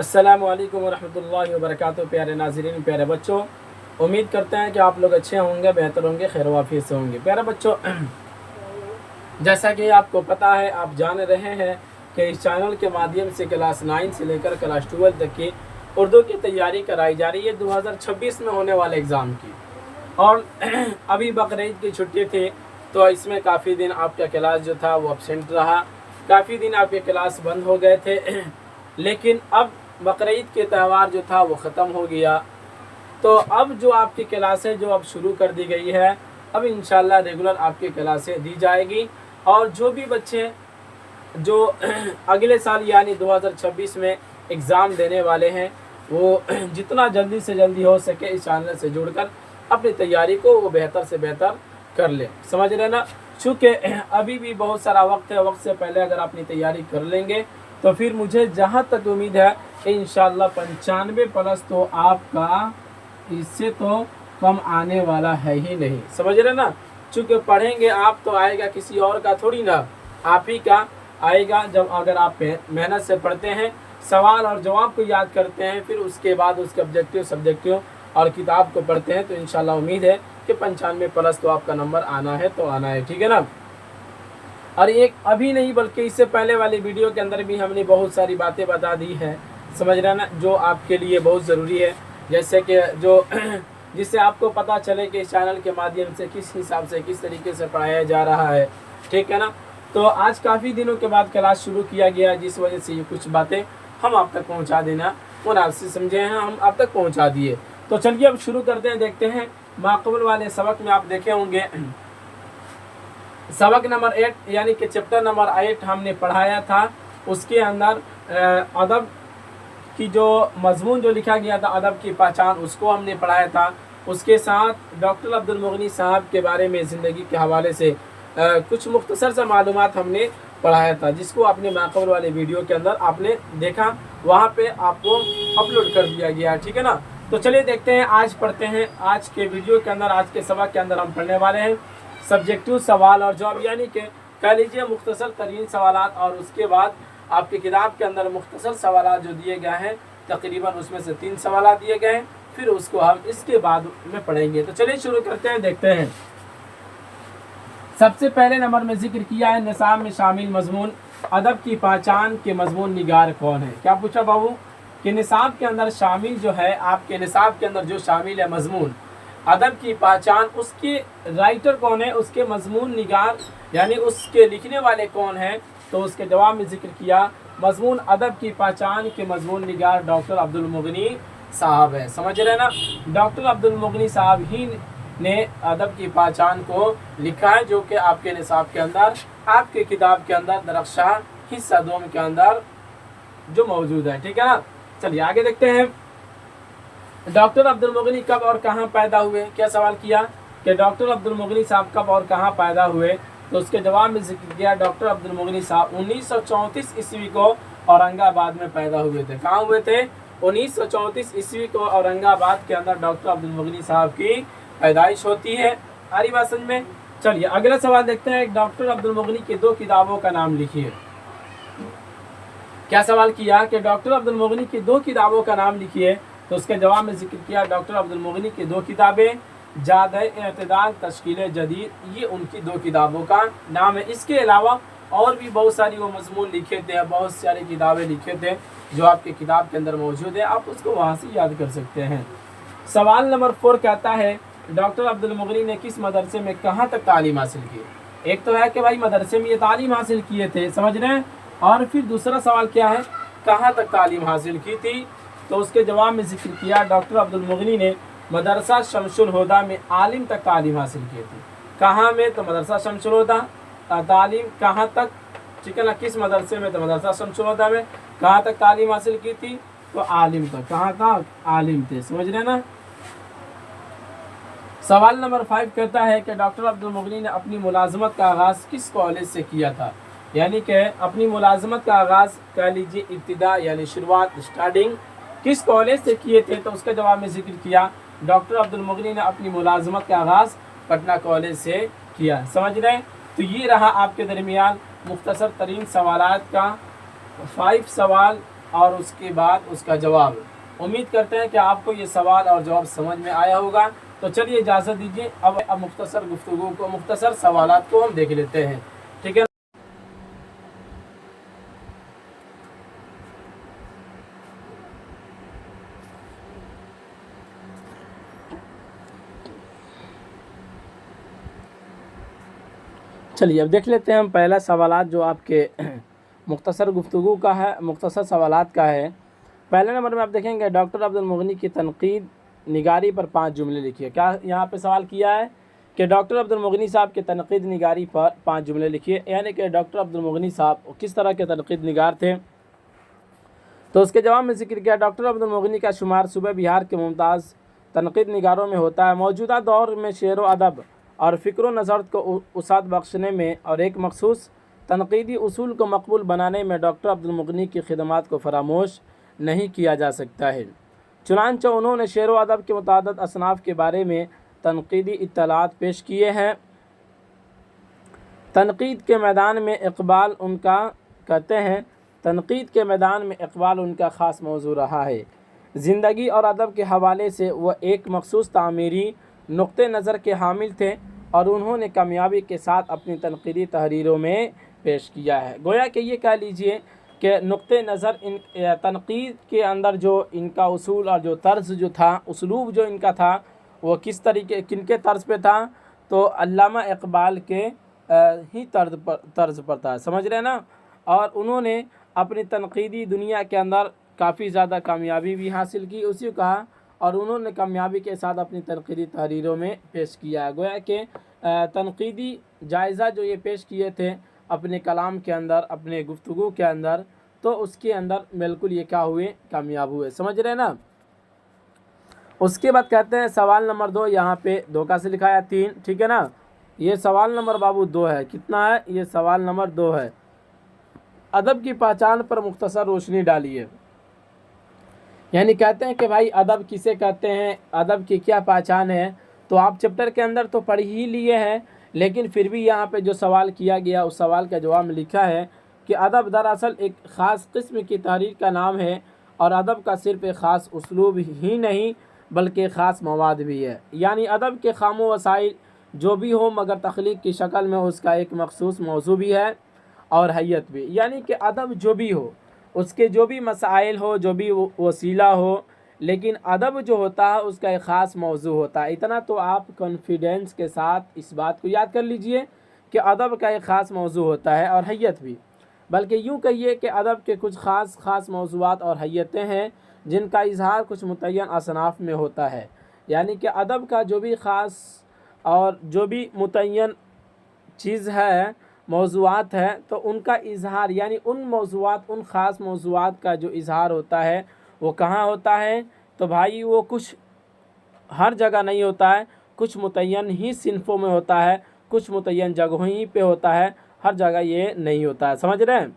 अस्सलामुअलैकुम वरहमतुल्लाहि वबरकातुहू। प्यारे नाज़रीन, प्यारे बच्चों, उम्मीद करते हैं कि आप लोग अच्छे होंगे, बेहतर होंगे, खैर वाफियत से होंगे। प्यारे बच्चों, जैसा कि आपको पता है, आप जान रहे हैं कि इस चैनल के माध्यम से क्लास 9 से लेकर क्लास 12 तक की उर्दू की तैयारी कराई जा रही है 2026 में होने वाले एग्ज़ाम की। और अभी बकरीद की छुट्टी थी, तो इसमें काफ़ी दिन आपका क्लास जो था वो एब्सेंट रहा, काफ़ी दिन आपके क्लास बंद हो गए थे। लेकिन अब बकरीद के त्यौहार जो था वो ख़त्म हो गया, तो अब जो आपकी क्लासें जो अब शुरू कर दी गई है, अब इंशाल्लाह रेगुलर आपकी क्लासें दी जाएगी। और जो भी बच्चे जो अगले साल यानी 2026 में एग्ज़ाम देने वाले हैं, वो जितना जल्दी से जल्दी हो सके इस चैनल से जुड़कर अपनी तैयारी को वो बेहतर से बेहतर कर ले। समझ रहे ना? चूँकि अभी भी बहुत सारा वक्त है, वक्त से पहले अगर अपनी तैयारी कर लेंगे तो फिर मुझे जहाँ तक उम्मीद है कि इंशाल्लाह 95+ तो आपका इससे तो कम आने वाला है ही नहीं। समझ रहे ना? चूँकि पढ़ेंगे आप तो आएगा किसी और का थोड़ी ना, आप ही का आएगा। जब अगर आप मेहनत से पढ़ते हैं, सवाल और जवाब को याद करते हैं, फिर उसके बाद उसके ऑब्जेक्टिव सब्जेक्टिव और किताब को पढ़ते हैं, तो इंशाल्लाह उम्मीद है कि 95+ तो आपका नंबर आना है तो आना है। ठीक है ना? और एक अभी नहीं बल्कि इससे पहले वाली वीडियो के अंदर भी हमने बहुत सारी बातें बता दी है, समझ रहे ना, जो आपके लिए बहुत ज़रूरी है। जैसे कि जो जिससे आपको पता चले कि इस चैनल के माध्यम से किस हिसाब से किस तरीके से पढ़ाया जा रहा है। ठीक है ना? तो आज काफ़ी दिनों के बाद क्लास शुरू किया गया, जिस वजह से ये कुछ बातें हम आप तक पहुँचा देना मुनासिब समझे हैं, हम आप तक पहुँचा दिए। तो चलिए अब शुरू करते हैं। देखते हैं माक़बूल वाले सबक में आप देखे होंगे सबक नंबर 8 यानी कि चैप्टर नंबर 8 हमने पढ़ाया था। उसके अंदर अदब की जो मजमून जो लिखा गया था, अदब की पहचान, उसको हमने पढ़ाया था। उसके साथ डॉक्टर अब्दुल मुगनी साहब के बारे में ज़िंदगी के हवाले से कुछ मुख्तसर सा मालूमात हमने पढ़ाया था, जिसको अपने माक़बूल वाले वीडियो के अंदर आपने देखा, वहाँ पे आपको अपलोड कर दिया गया। ठीक है ना? तो चलिए देखते हैं, आज पढ़ते हैं। आज के वीडियो के अंदर, आज के सबक के अंदर हम पढ़ने वाले हैं सब्जेक्टिव सवाल और जवाब, यानी कि कह लीजिए मुख्तसर तरीन सवालात, और उसके बाद आपकी किताब के अंदर मुख्तसर सवालात जो दिए गए हैं, तकरीबन उसमें से 3 सवालात दिए गए हैं, फिर उसको हम इसके बाद में पढ़ेंगे। तो चलिए शुरू करते हैं, देखते हैं। सबसे पहले नंबर में जिक्र किया है निसाब में शामिल मजमून, अदब की पहचान के मजमून निगार कौन है। क्या पूछा बाबू? कि निसाब के अंदर शामिल जो है, आपके निसाब के अंदर जो शामिल है मजमून अदब की पहचान, उसके राइटर कौन है, उसके मजमून निगार यानी उसके लिखने वाले कौन है। तो उसके जवाब में जिक्र किया मजमून अदब की पहचान के मजमून निगार डॉक्टर अब्दुल मुगनी साहब है। समझ रहे ना? डॉक्टर अब्दुल मुगनी साहब ही ने अदब की पहचान को लिखा है, जो कि आपके निसाब के अंदर, आपके किताब के अंदर दरख्शां हिस्सा 2 के अंदर जो मौजूद है। ठीक है ना? चलिए आगे देखते हैं। डॉक्टर अब्दुल मुगनी कब और कहाँ पैदा हुए? क्या सवाल किया कि डॉक्टर अब्दुल मुगनी साहब कब और कहाँ पैदा हुए। तो उसके जवाब में जिक्र किया डॉक्टर अब्दुल मुगनी साहब 1934 ईस्वी को औरंगाबाद में पैदा हुए थे। कहाँ हुए थे? 1934 ईस्वी को औरंगाबाद के अंदर डॉक्टर अब्दुल मुगनी साहब की पैदाइश होती है। आ रही बात समझ में? चलिए अगला सवाल देखते हैं। डॉक्टर अब्दुल मुगनी की 2 किताबों का नाम लिखिए। क्या सवाल किया कि डॉक्टर अब्दुल मुगनी की 2 किताबों का नाम लिखिए। तो उसके जवाब में जिक्र किया डॉक्टर अब्दुल मुगनी की 2 किताबें, जाद-ए-इत्तिदाल तश्कील जदीद, ये उनकी 2 किताबों का नाम है। इसके अलावा और भी बहुत सारी वो मजमून लिखे थे, बहुत सारी किताबें लिखे थे जो आपके किताब के अंदर मौजूद है, आप उसको वहाँ से याद कर सकते हैं। सवाल नंबर 4 कहता है डॉक्टर अब्दुल मुगनी ने किस मदरसे में कहाँ तक तालीम हासिल की। एक तो है कि भाई मदरसे में ये तालीम हासिल किए थे, समझ रहे हैं, और फिर दूसरा सवाल क्या है, कहाँ तक तालीम हासिल की थी। तो उसके जवाब में जिक्र किया डॉक्टर अब्दुल मुगनी ने मदरसा शमसुल हुदा में आलिम तक तालीम हासिल की थी। कहाँ में? तो मदरसा शमसुल हुदा। तालीम कहाँ तक? ठीक है ना? किस मदरसे में? तो मदरसा शमसुल हुदा में। कहाँ तक तालीम हासिल की थी? तो आलिम तक। कहाँ तक? आलिम थे। समझ रहे ना? सवाल नंबर 5 कहता है कि डॉक्टर अब्दुल मुगनी ने अपनी मुलाजमत का आगाज़ किस कॉलेज से किया था। यानी कि अपनी मुलाजमत का आगाज़ कह लीजिए इब्तिदा यानी शुरुआत, स्टार्टिंग किस कॉलेज से किए थे। तो उसके जवाब में जिक्र किया डॉक्टर अब्दुल मुगनी ने अपनी मुलाजमत का आगाज़ पटना कॉलेज से किया। समझ रहे हैं? तो ये रहा आपके दरमियान मुख्तसर तरीन सवालात का 5 सवाल और उसके बाद उसका जवाब। उम्मीद करते हैं कि आपको ये सवाल और जवाब समझ में आया होगा। तो चलिए इजाज़त दीजिए, अब मुख्तसर गुफ्तगू को, मुख्तसर सवालात को हम देख लेते हैं, ठीक है। चलिए अब देख लेते हैं हम पहला सवालात जो आपके मुख्तसर गुफ्तगू का है, मुख्तसर सवालात का है। पहले नंबर में आप देखेंगे डॉक्टर अब्दुल मुगनी की तनकीद निगारी पर 5 जुमले लिखिए। क्या यहाँ पे सवाल किया है कि डॉक्टर अब्दुल मुगनी साहब के तनकीद निगारी पर 5 जुमले लिखिए, यानी कि डॉक्टर अब्दुल मुगनी साहब किस तरह के तनकीद निगार थे। तो उसके जवाब में जिक्र किया डॉक्टर अब्दुल मुगनी का शुमार सूबे बिहार के मुमताज़ तनकीद निगारों में होता है। मौजूदा दौर में शेर व अदब और फ़िक्र नज़र को उसात बख्शने में और एक मखसूस तनकीदी उसूल को मकबूल बनाने में डॉक्टर अब्दुल मुगनी की खिदमात को फरामोश नहीं किया जा सकता है। चुनांचे उन्होंने शेर व अदब के मुतादद असनाफ़ के बारे में तनकीदी इत्तलात पेश किए हैं। तनकीद के मैदान में इकबाल उनका कहते हैं तनकीद के मैदान में इकबाल उनका ख़ास मौजू रहा है। ज़िंदगी और अदब के हवाले से वह एक मखसूस तामीरी नुक्ते नज़र के हामिल थे और उन्होंने कामयाबी के साथ अपनी तनकीदी तहरीरों में पेश किया है। गोया कि ये कह लीजिए कि नुक्ते नज़र इन तनकीद के अंदर जो इनका उसूल और जो तर्ज जो था, उसलूब जो इनका था, वो किस तरीके किनके तर्ज पे था, तो अल्लामा इकबाल के ही तर्ज पर था, समझ रहे ना। और उन्होंने अपनी तनकीदी दुनिया के अंदर काफ़ी ज़्यादा कामयाबी भी हासिल की, उसी को कहा, और उन्होंने कामयाबी के साथ अपनी तनकीदी तहरीरों में पेश किया। गोया कि तनकीदी जायज़ा जो ये पेश किए थे अपने कलाम के अंदर, अपने गुफ्तगू के अंदर, तो उसके अंदर बिल्कुल ये क्या हुए, कामयाब हुए, समझ रहे ना। उसके बाद कहते हैं सवाल नंबर 2, यहाँ पे धोखा से लिखा है 3, ठीक है ना। ये सवाल नंबर बाबू 2 है, कितना है, ये सवाल नंबर 2 है। अदब की पहचान पर मुख्तसर रोशनी डालिए। यानी कहते हैं कि भाई अदब किसे कहते हैं, अदब की क्या पहचान है। तो आप चैप्टर के अंदर तो पढ़ ही लिए हैं, लेकिन फिर भी यहाँ पे जो सवाल किया गया उस सवाल का जवाब में लिखा है कि अदब दरअसल एक ख़ास किस्म की तहरीर का नाम है और अदब का सिर्फ एक ख़ास उसलूब ही नहीं बल्कि ख़ास मवाद भी है। यानी अदब के खामो वसाइल जो भी हो मगर तख्लीक की शक्ल में उसका एक मखसूस मौजू भी है और हैयत भी। यानी कि अदब जो भी हो, उसके जो भी मसाइल हो, जो भी वसीला हो, लेकिन अदब जो होता है उसका एक ख़ास मौजू होता है। इतना तो आप कॉन्फिडेंस के साथ इस बात को याद कर लीजिए कि अदब का एक ख़ास मौजू होता है और हैयत भी। बल्कि यूँ कहिए कि अदब के कुछ ख़ास मौज़ूआत और हैयतें हैं जिनका इजहार कुछ मुतय्यन असनाफ़ में होता है। यानी कि अदब का जो भी ख़ास और जो भी मुतय्यन चीज़ है, मौज़ूआत हैं, तो उनका इजहार यानी उन मौज़ूआत, उन ख़ास मौज़ूआत का जो इजहार होता है वो कहाँ होता है, तो भाई वो कुछ हर जगह नहीं होता है, कुछ मुतय्यन ही सिनफ़ों में होता है, कुछ मुतय्यन जगहों ही पे होता है, हर जगह ये नहीं होता है, समझ रहे हैं।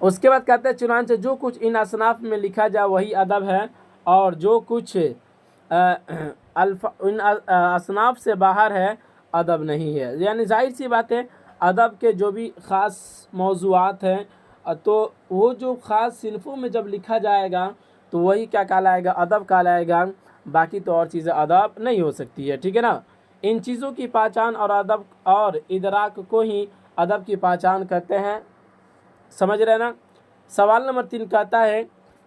उसके बाद कहते हैं चुनांचे जो कुछ इन असनाफ़ में लिखा जाए वही अदब है और जो कुछ इन असनाफ़ से बाहर है अदब नहीं है। यानी जाहिर सी बात है अदब के जो भी ख़ास मौज़ूआत हैं तो वो जो ख़ास सिनफ़ों में जब लिखा जाएगा तो वही क्या कहलाएगा, अदब कहलाएगा। बाकी तो और चीज़ें अदब नहीं हो सकती है, ठीक है ना। इन चीज़ों की पहचान और अदब और इदराक को ही अदब की पहचान कहते हैं, समझ रहे ना। सवाल नंबर 3 कहता है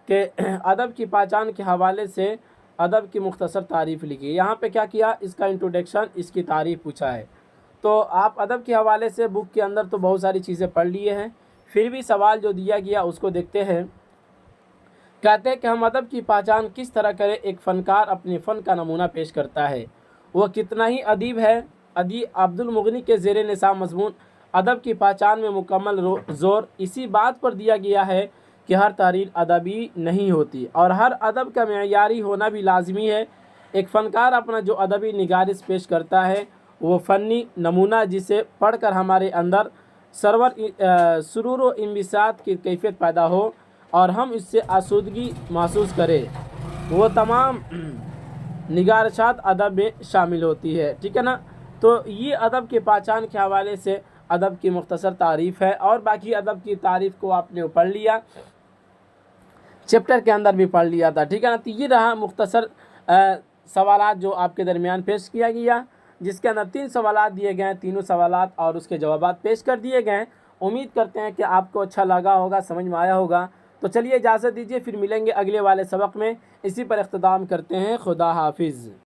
कि अदब की पहचान के हवाले से अदब की मुख्तसर तारीफ़ लिखिए। यहाँ पे क्या किया, इसका इंट्रोडक्शन, इसकी तारीफ़ पूछा है। तो आप अदब के हवाले से बुक के अंदर तो बहुत सारी चीज़ें पढ़ लिए हैं, फिर भी सवाल जो दिया गया उसको देखते हैं। कहते हैं कि हम अदब की पहचान किस तरह करें। एक फ़नकार अपने फ़न का नमूना पेश करता है, वह कितना ही अदीब है। अब्दुल मुगनी के ज़ेर निसाब मज़मून अदब की पहचान में मुकम्मल ज़ोर इसी बात पर दिया गया है कि हर तहरीर अदबी नहीं होती और हर अदब का मेयारी होना भी लाजमी है। एक फ़नकार अपना जो अदबी निगारिश पेश करता है वो फ़नी नमूना जिसे पढ़कर हमारे अंदर सुरूर व इंबिसात की कैफियत पैदा हो और हम इससे आसूदगी महसूस करें, वो तमाम निगारशात अदब में शामिल होती है, ठीक है ना। तो ये अदब के पहचान के हवाले से अदब की मुख्तसर तारीफ़ है और बाकी अदब की तारीफ़ को आपने पढ़ लिया। चैप्टर के अंदर भी पढ़ लिया था, ठीक है ना। तो ये रहा मुख्तसर सवालात जो आपके दरमियान पेश किया गया, जिसके अंदर 3 सवालात दिए गए हैं, तीनों सवालात और उसके जवाबात पेश कर दिए गए हैं। उम्मीद करते हैं कि आपको अच्छा लगा होगा, समझ में आया होगा। तो चलिए इजाज़त दीजिए, फिर मिलेंगे अगले वाले सबक में। इसी पर इख्तिताम करते हैं। खुदा हाफिज़।